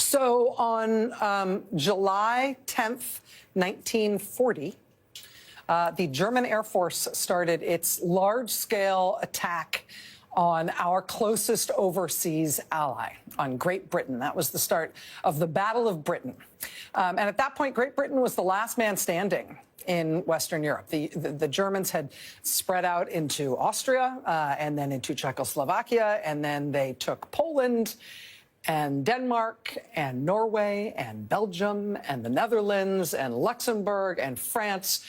So on July 10th, 1940, the German Air Force started its large-scale attack on our closest overseas ally, on Great Britain. That was the start of the Battle of Britain. And at that point, Great Britain was the last man standing in Western Europe. The Germans had spread out into Austria and then into Czechoslovakia, and then they took Poland and Denmark and Norway and Belgium and the Netherlands and Luxembourg and France.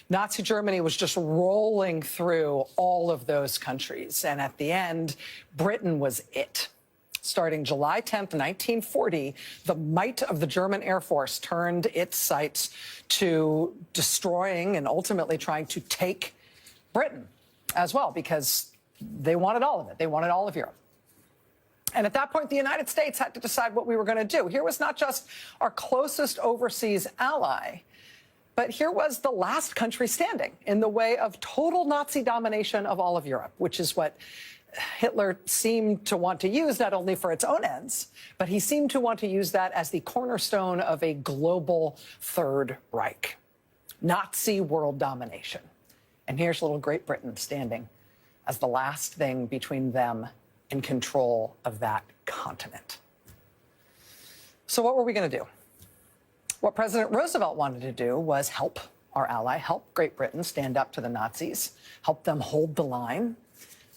Nazi Germany was just rolling through all of those countries. And at the end, Britain was it. Starting July 10th, 1940, the might of the German Air Force turned its sights to destroying and ultimately trying to take Britain as well, because they wanted all of it. They wanted all of Europe. And at that point, the United States had to decide what we were going to do. Here was not just our closest overseas ally, but here was the last country standing in the way of total Nazi domination of all of Europe, which is what Hitler seemed to want to use not only for its own ends, but he seemed to want to use that as the cornerstone of a global Third Reich, Nazi world domination. And here's little Great Britain standing as the last thing between them and control of that continent. So what were we going to do? What President Roosevelt wanted to do was help our ally, help Great Britain stand up to the Nazis, help them hold the line.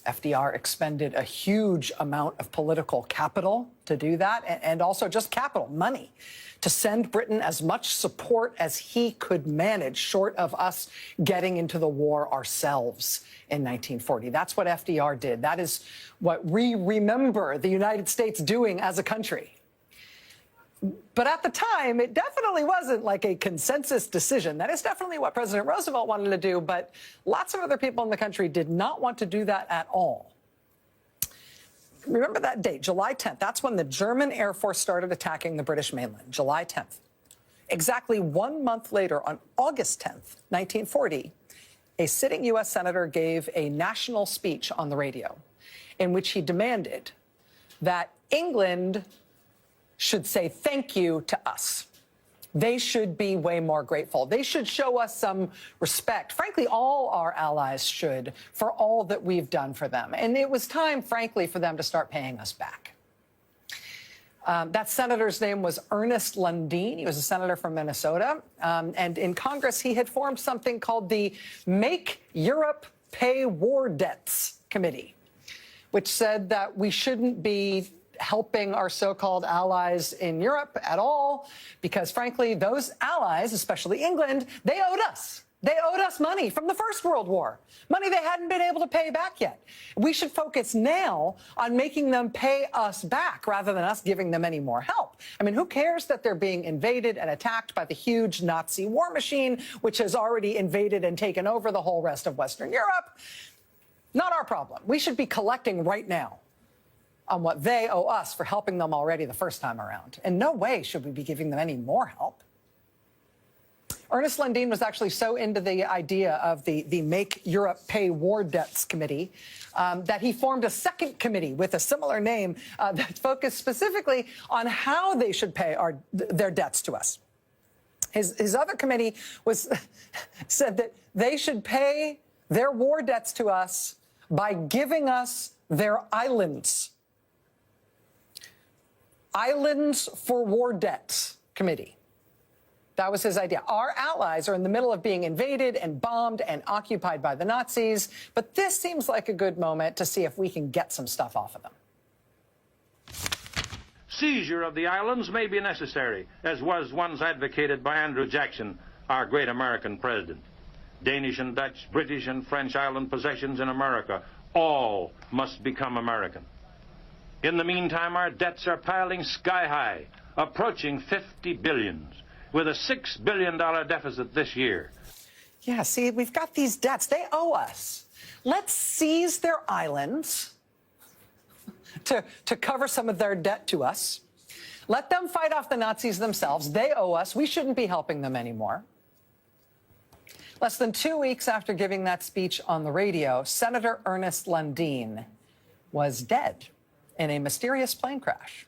FDR expended a huge amount of political capital to do that, and also just capital, money, to send Britain as much support as he could manage, short of us getting into the war ourselves in 1940. That's what FDR did. That is what we remember the United States doing as a country. But at the time, it definitely wasn't like a consensus decision. That is definitely what President Roosevelt wanted to do, but lots of other people in the country did not want to do that at all. Remember that date, July 10th. That's when the German Air Force started attacking the British mainland, July 10th. Exactly 1 month later, on August 10th, 1940, a sitting U.S. senator gave a national speech on the radio in which he demanded that England should say thank you to us. They should be way more grateful. They should show us some respect. Frankly, all our allies should, for all that we've done for them. And it was time, frankly, for them to start paying us back. That senator's name was Ernest Lundeen. He was a senator from Minnesota. And in Congress, he had formed something called the Make Europe Pay War Debts Committee, which said that we shouldn't be helping our so-called allies in Europe at all, because, frankly, those allies, especially England, they owed us. They owed us money from the First World War, money they hadn't been able to pay back yet. We should focus now on making them pay us back rather than us giving them any more help. I mean, who cares that they're being invaded and attacked by the huge Nazi war machine, which has already invaded and taken over the whole rest of Western Europe? Not our problem. We should be collecting right now on what they owe us for helping them already the first time around. In no way should we be giving them any more help. Ernest Lundeen was actually so into the idea of the Make Europe Pay War Debts Committee that he formed a second committee with a similar name that focused specifically on how they should pay their debts to us. His other committee said that they should pay their war debts to us by giving us their islands. Islands for War Debts Committee. That was his idea. Our allies are in the middle of being invaded and bombed and occupied by the Nazis, but this seems like a good moment to see if we can get some stuff off of them. Seizure of the islands may be necessary, as was once advocated by Andrew Jackson, our great American president. Danish and Dutch, British and French island possessions in America, all must become American. In the meantime, our debts are piling sky high, approaching 50 billions, with a $6 billion deficit this year. Yeah, see, we've got these debts. They owe us. Let's seize their islands to cover some of their debt to us. Let them fight off the Nazis themselves. They owe us. We shouldn't be helping them anymore. Less than 2 weeks after giving that speech on the radio, Senator Ernest Lundeen was dead in a mysterious plane crash.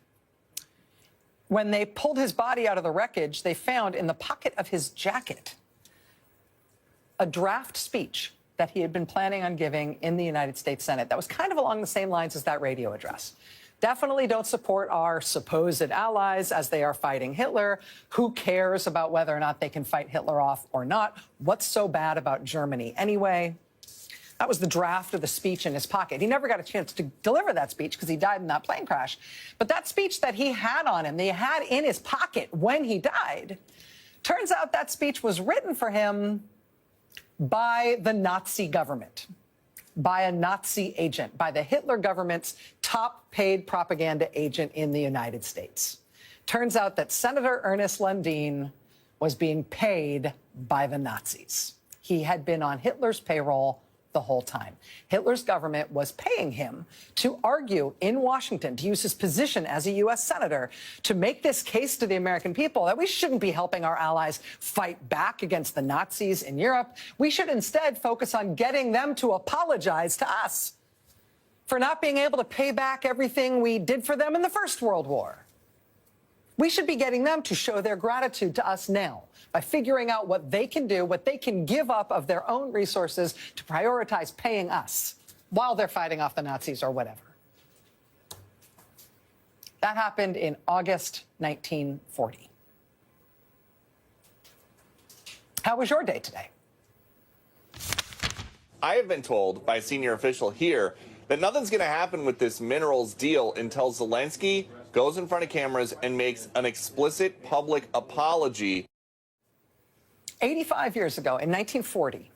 when they pulled his body out of the wreckage, they found in the pocket of his jacket a draft speech that he had been planning on giving in the United States Senate. That was kind of along the same lines as that radio address. Definitely don't support our supposed allies as they are fighting Hitler. Who cares about whether or not they can fight Hitler off or not? What's so bad about Germany anyway? That was the draft of the speech in his pocket. He never got a chance to deliver that speech because he died in that plane crash. But that speech that he had on him, that he had in his pocket when he died, turns out that speech was written for him by the Nazi government, by a Nazi agent, by the Hitler government's top paid propaganda agent in the United States. Turns out that Senator Ernest Lundin was being paid by the Nazis. He had been on Hitler's payroll the whole time. Hitler's government was paying him to argue in Washington, to use his position as a U.S. senator, to make this case to the American people that we shouldn't be helping our allies fight back against the Nazis in Europe. We should instead focus on getting them to apologize to us for not being able to pay back everything we did for them in the First World War. We should be getting them to show their gratitude to us now by figuring out what they can do, what they can give up of their own resources to prioritize paying us while they're fighting off the Nazis or whatever. That happened in August 1940. How was your day today? I have been told by a senior official here that nothing's going to happen with this minerals deal until Zelensky goes in front of cameras and makes an explicit public apology. 85 years ago, in 1940,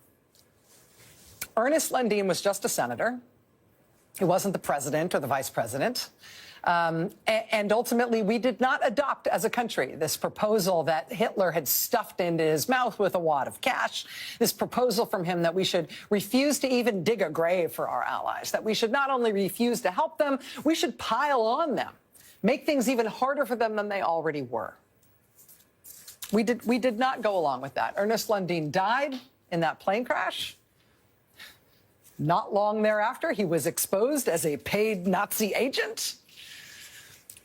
Ernest Lundin was just a senator. He wasn't the president or the vice president. And ultimately, we did not adopt as a country this proposal that Hitler had stuffed into his mouth with a wad of cash, this proposal from him that we should refuse to even dig a grave for our allies, that we should not only refuse to help them, we should pile on them, make things even harder for them than they already were. We did not go along with that. Ernest Lundin died in that plane crash. Not long thereafter, he was exposed as a paid Nazi agent.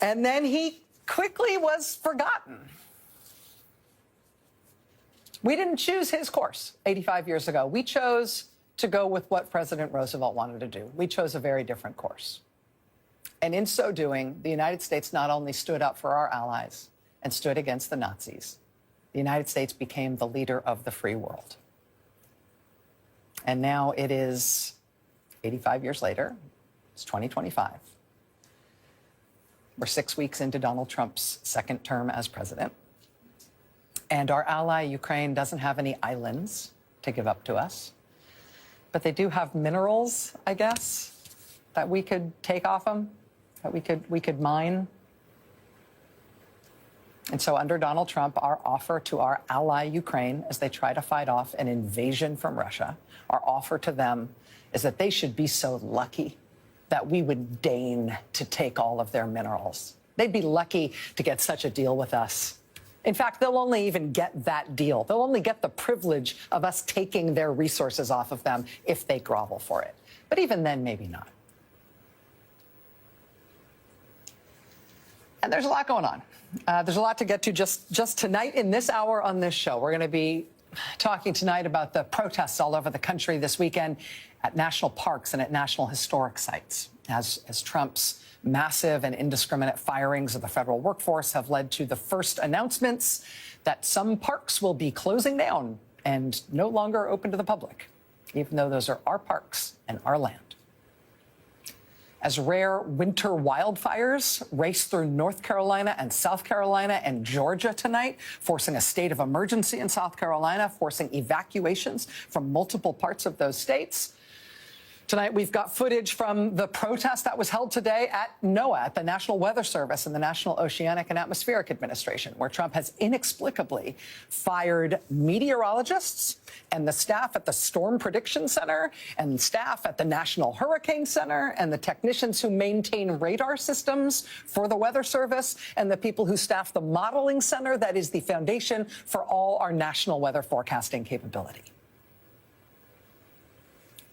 And then he quickly was forgotten. We didn't choose his course 85 years ago. We chose to go with what President Roosevelt wanted to do. We chose a very different course. And in so doing, the United States not only stood up for our allies and stood against the Nazis, the United States became the leader of the free world. And now it is 85 years later. It's 2025. We're 6 weeks into Donald Trump's second term as president. And our ally, Ukraine, doesn't have any islands to give up to us. But they do have minerals, I guess, that we could take off them, that we could mine. And so under Donald Trump, our offer to our ally, Ukraine, as they try to fight off an invasion from Russia, our offer to them is that they should be so lucky that we would deign to take all of their minerals. They'd be lucky to get such a deal with us. In fact, they'll only even get that deal. They'll only get the privilege of us taking their resources off of them if they grovel for it. But even then, maybe not. And there's a lot going on. There's a lot to get to just tonight in this hour on this show. We're going to be talking tonight about the protests all over the country this weekend at national parks and at national historic sites, as Trump's massive and indiscriminate firings of the federal workforce have led to the first announcements that some parks will be closing down and no longer open to the public, even though those are our parks and our land. As rare winter wildfires race through North Carolina and South Carolina and Georgia tonight, forcing a state of emergency in South Carolina, forcing evacuations from multiple parts of those states. Tonight, we've got footage from the protest that was held today at NOAA, at the National Weather Service and the National Oceanic and Atmospheric Administration, where Trump has inexplicably fired meteorologists and the staff at the Storm Prediction Center and staff at the National Hurricane Center and the technicians who maintain radar systems for the Weather Service and the people who staff the Modeling Center that is the foundation for all our national weather forecasting capability.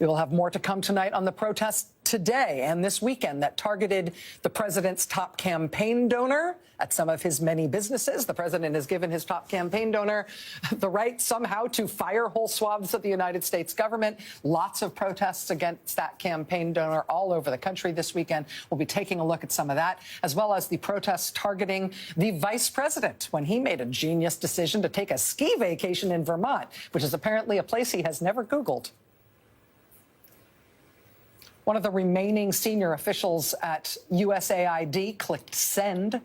We will have more to come tonight on the protests today and this weekend that targeted the president's top campaign donor at some of his many businesses. The president has given his top campaign donor the right somehow to fire whole swaths of the United States government. Lots of protests against that campaign donor all over the country this weekend. We'll be taking a look at some of that, as well as the protests targeting the vice president when he made a genius decision to take a ski vacation in Vermont, which is apparently a place he has never Googled. One of the remaining senior officials at USAID clicked send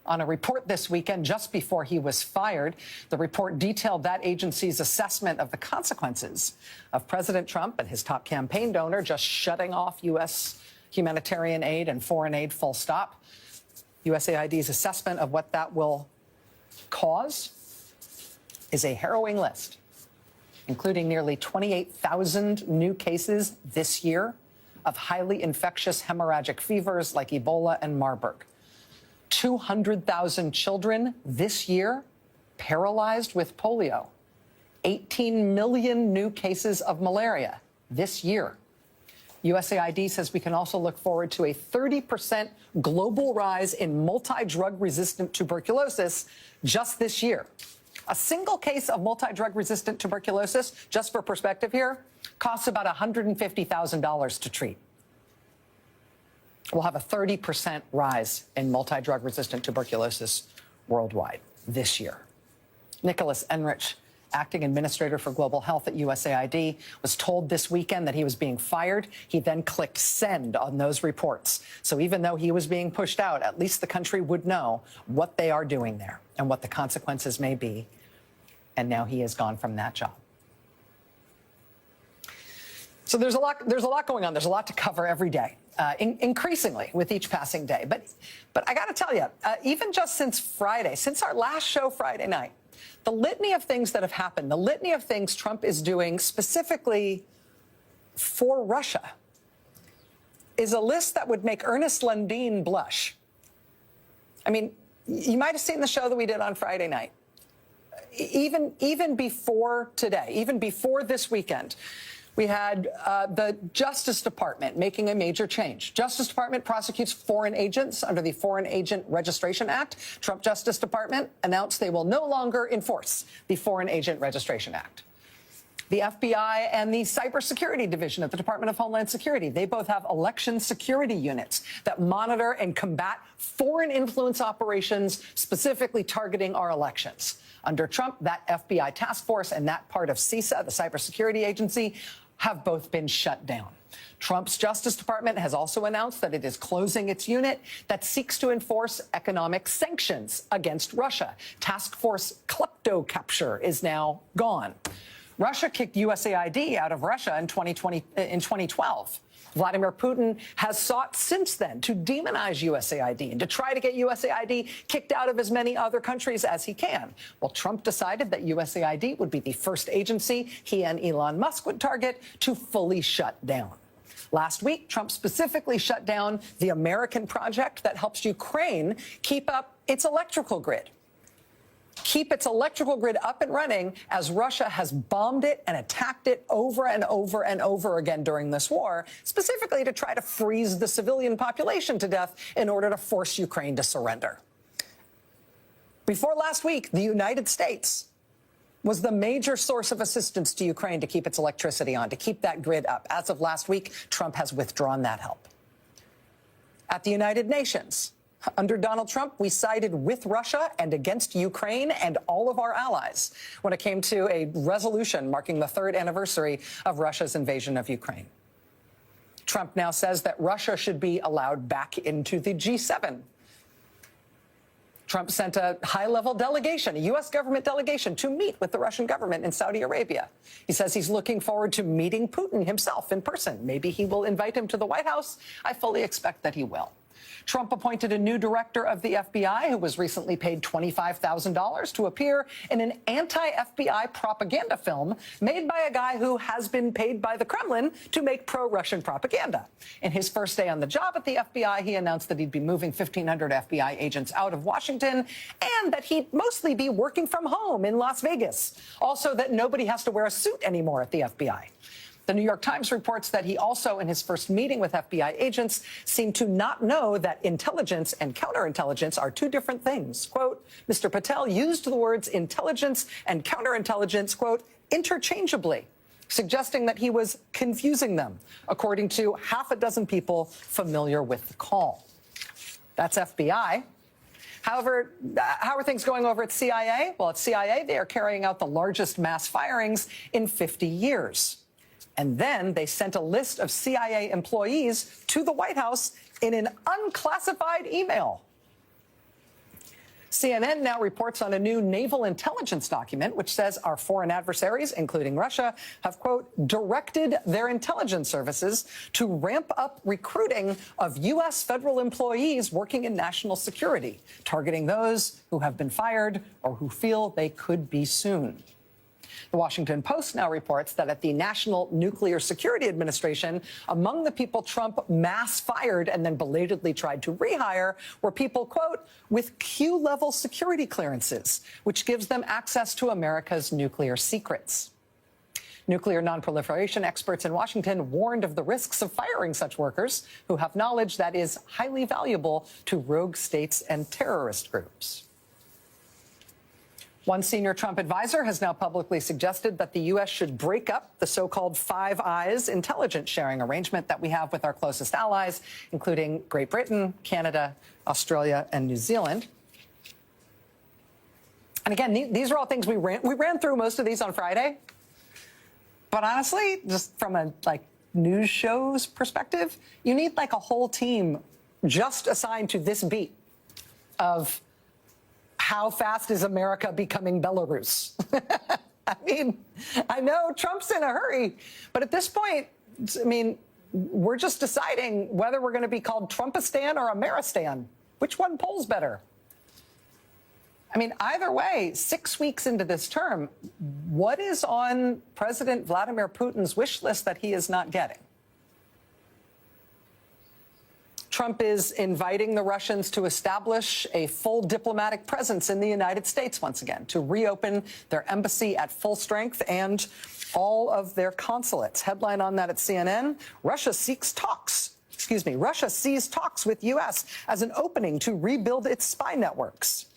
on a report this weekend just before he was fired. The report detailed that agency's assessment of the consequences of President Trump and his top campaign donor just shutting off U.S. humanitarian aid and foreign aid full stop. USAID's assessment of what that will cause is a harrowing list, including nearly 28,000 new cases this year of highly infectious hemorrhagic fevers like Ebola and Marburg. 200,000 children this year paralyzed with polio. 18 million new cases of malaria this year. USAID says we can also look forward to a 30% global rise in multi-drug-resistant tuberculosis just this year. A single case of multi-drug-resistant tuberculosis, just for perspective here, costs about $150,000 to treat. We'll have a 30% rise in multi-drug-resistant tuberculosis worldwide this year. Nicholas Enrich, acting administrator for global health at USAID, was told this weekend that he was being fired. He then clicked send on those reports. So even though he was being pushed out, at least the country would know what they are doing there and what the consequences may be. And now he has gone from that job. So there's a lot going on. There's a lot to cover every day, increasingly with each passing day. But I got to tell you, even just since Friday, since our last show Friday night, the litany of things that have happened, the litany of things Trump is doing specifically for Russia is a list that would make Ernest Lundin blush. I mean, you might have seen the show that we did on Friday night. Even before today, even before this weekend, we had the Justice Department making a major change. Justice Department prosecutes foreign agents under the Foreign Agent Registration Act. Trump Justice Department announced they will no longer enforce the Foreign Agent Registration Act. The FBI and the Cybersecurity Division of the Department of Homeland Security, they both have election security units that monitor and combat foreign influence operations specifically targeting our elections. Under Trump, that FBI task force and that part of CISA, the cybersecurity agency, have both been shut down. Trump's Justice Department has also announced that it is closing its unit that seeks to enforce economic sanctions against Russia. Task Force Klepto-Capture is now gone. Russia kicked USAID out of Russia in 2012. Vladimir Putin has sought since then to demonize USAID and to try to get USAID kicked out of as many other countries as he can. Well, Trump decided that USAID would be the first agency he and Elon Musk would target to fully shut down. Last week, Trump specifically shut down the American project that helps Ukraine keep up its electrical grid. Keep its electrical grid up and running as Russia has bombed it and attacked it over and over and over again during this war, specifically to try to freeze the civilian population to death in order to force Ukraine to surrender. Before last week, the United States was the major source of assistance to Ukraine to keep its electricity on, to keep that grid up. As of last week, Trump has withdrawn that help. At the United Nations, under Donald Trump, we sided with Russia and against Ukraine and all of our allies when it came to a resolution marking the third anniversary of Russia's invasion of Ukraine. Trump now says that Russia should be allowed back into the G7. Trump sent a high-level delegation, a U.S. government delegation, to meet with the Russian government in Saudi Arabia. He says he's looking forward to meeting Putin himself in person. Maybe he will invite him to the White House. I fully expect that he will. Trump appointed a new director of the FBI who was recently paid $25,000 to appear in an anti-FBI propaganda film made by a guy who has been paid by the Kremlin to make pro-Russian propaganda. In his first day on the job at the FBI, he announced that he'd be moving 1,500 FBI agents out of Washington and that he'd mostly be working from home in Las Vegas. Also, that nobody has to wear a suit anymore at the FBI. The New York Times reports that he also, in his first meeting with FBI agents, seemed to not know that intelligence and counterintelligence are two different things. Quote, Mr. Patel used the words intelligence and counterintelligence, quote, interchangeably, suggesting that he was confusing them, according to half a dozen people familiar with the call. That's FBI. However, how are things going over at CIA? Well, at CIA, they are carrying out the largest mass firings in 50 years. And then they sent a list of CIA employees to the White House in an unclassified email. CNN now reports on a new naval intelligence document which says our foreign adversaries, including Russia, have, quote, directed their intelligence services to ramp up recruiting of U.S. federal employees working in national security, targeting those who have been fired or who feel they could be soon. The Washington Post now reports that at the National Nuclear Security Administration, among the people Trump mass fired and then belatedly tried to rehire were people, quote, with Q-level security clearances, which gives them access to America's nuclear secrets. Nuclear nonproliferation experts in Washington warned of the risks of firing such workers who have knowledge that is highly valuable to rogue states and terrorist groups. One senior Trump advisor has now publicly suggested that the U.S. should break up the so-called Five Eyes intelligence sharing arrangement that we have with our closest allies, including Great Britain, Canada, Australia, and New Zealand. And again, these are all things we ran through most of these on Friday. But honestly, just from a news show's perspective, you need a whole team just assigned to this beat of how fast is America becoming Belarus? I mean, I know Trump's in a hurry, but at this point, I mean, we're just deciding whether we're going to be called Trumpistan or Ameristan. Which one polls better? I mean, either way, 6 weeks into this term, what is on President Vladimir Putin's wish list that he is not getting? Trump is inviting the Russians to establish a full diplomatic presence in the United States once again, to reopen their embassy at full strength and all of their consulates. Headline on that at CNN, Russia sees talks with U.S. as an opening to rebuild its spy networks.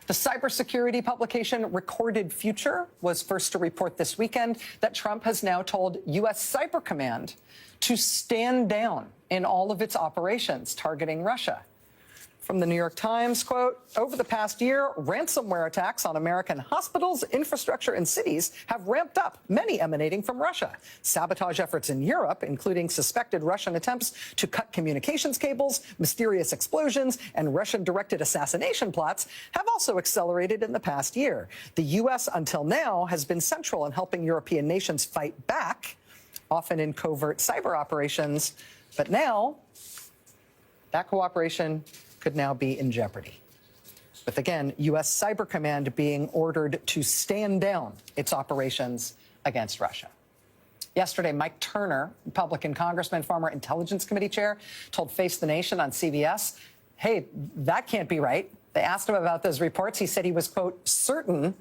The cybersecurity publication Recorded Future was first to report this weekend that Trump has now told U.S. Cyber Command to stand down in all of its operations targeting Russia. From the New York Times, quote, over the past year, ransomware attacks on American hospitals, infrastructure, and cities have ramped up, many emanating from Russia. Sabotage efforts in Europe, including suspected Russian attempts to cut communications cables, mysterious explosions, and Russian-directed assassination plots, have also accelerated in the past year. The U.S. until now has been central in helping European nations fight back, often in covert cyber operations, but now that cooperation could now be in jeopardy. With, again, U.S. Cyber Command being ordered to stand down its operations against Russia. Yesterday, Mike Turner, Republican congressman, former Intelligence Committee chair, told Face the Nation on CBS, hey, that can't be right. They asked him about those reports. He said he was, quote, certain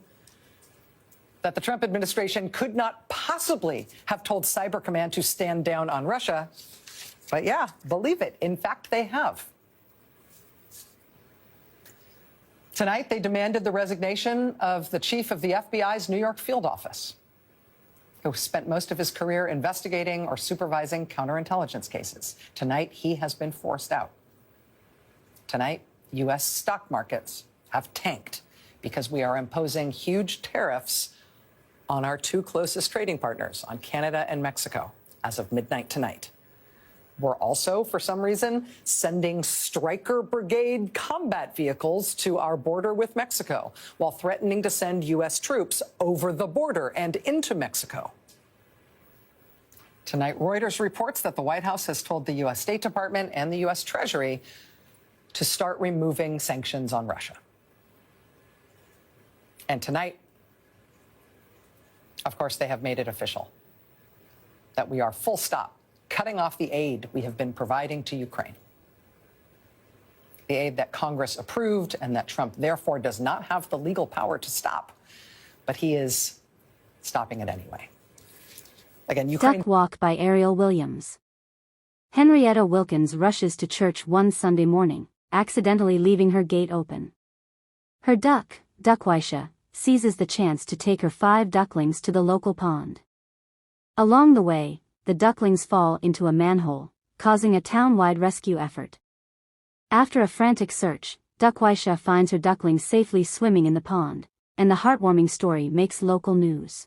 that the Trump administration could not possibly have told Cyber Command to stand down on Russia. But yeah, believe it. In fact, they have. Tonight, they demanded the resignation of the chief of the FBI's New York field office, who spent most of his career investigating or supervising counterintelligence cases. Tonight, he has been forced out. Tonight, U.S. stock markets have tanked because we are imposing huge tariffs on our two closest trading partners, on Canada and Mexico, as of midnight tonight. We're also, for some reason, sending Stryker Brigade combat vehicles to our border with Mexico, while threatening to send U.S. troops over the border and into Mexico. Tonight, Reuters reports that the White House has told the U.S. State Department and the U.S. Treasury to start removing sanctions on Russia. And tonight, of course, they have made it official that we are full stop cutting off the aid we have been providing to Ukraine. The aid that Congress approved and that Trump therefore does not have the legal power to stop, but he is stopping it anyway. Again, Ukraine. Duck Walk by Ariel Williams. Henrietta Wilkins rushes to church one Sunday morning, accidentally leaving her gate open. Her duck, Duckwisha, seizes the chance to take her 5 ducklings to the local pond. Along the way, the ducklings fall into a manhole, causing a town-wide rescue effort. After a frantic search, Duckwisha finds her ducklings safely swimming in the pond, and the heartwarming story makes local news.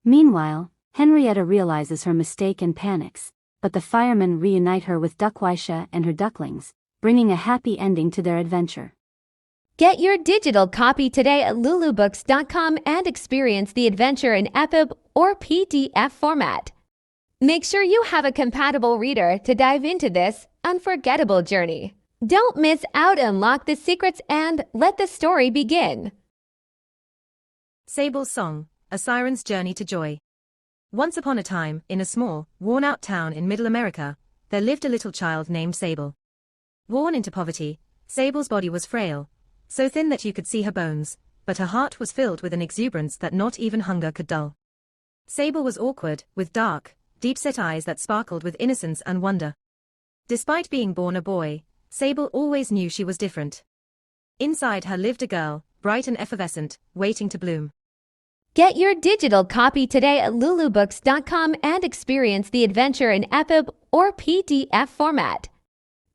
Meanwhile, Henrietta realizes her mistake and panics, but the firemen reunite her with Duckwisha and her ducklings, bringing a happy ending to their adventure. Get your digital copy today at lulubooks.com and experience the adventure in EPUB or PDF format. Make sure you have a compatible reader to dive into this unforgettable journey. Don't miss out, unlock the secrets, and let the story begin. Sable's Song, A Siren's Journey to Joy. Once upon a time, in a small, worn-out town in Middle America, there lived a little child named Sable. Born into poverty, Sable's body was frail, so thin that you could see her bones, but her heart was filled with an exuberance that not even hunger could dull. Sable was awkward, with dark, deep-set eyes that sparkled with innocence and wonder. Despite being born a boy, Sable always knew she was different. Inside her lived a girl, bright and effervescent, waiting to bloom. Get your digital copy today at lulubooks.com and experience the adventure in EPUB or PDF format.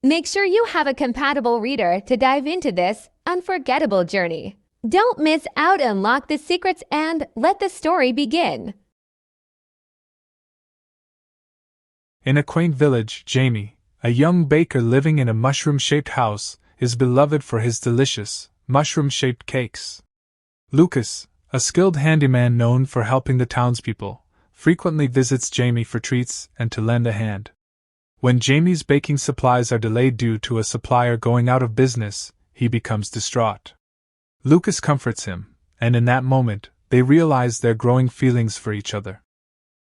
Make sure you have a compatible reader to dive into this unforgettable journey. Don't miss out, unlock the secrets, and let the story begin. In a quaint village, Jamie, a young baker living in a mushroom-shaped house, is beloved for his delicious, mushroom-shaped cakes. Lucas, a skilled handyman known for helping the townspeople, frequently visits Jamie for treats and to lend a hand. When Jamie's baking supplies are delayed due to a supplier going out of business, he becomes distraught. Lucas comforts him, and in that moment, they realize their growing feelings for each other.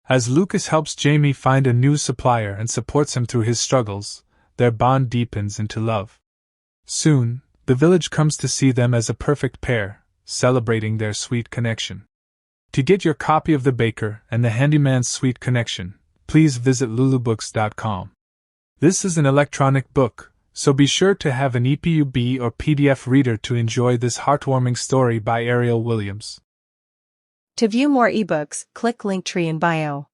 As Lucas helps Jamie find a new supplier and supports him through his struggles, their bond deepens into love. Soon, the village comes to see them as a perfect pair, celebrating their sweet connection. To get your copy of The Baker and the Handyman's Sweet Connection, please visit lulubooks.com. This is an electronic book, so be sure to have an EPUB or PDF reader to enjoy this heartwarming story by Ariel Williams. To view more ebooks, click Linktree in bio.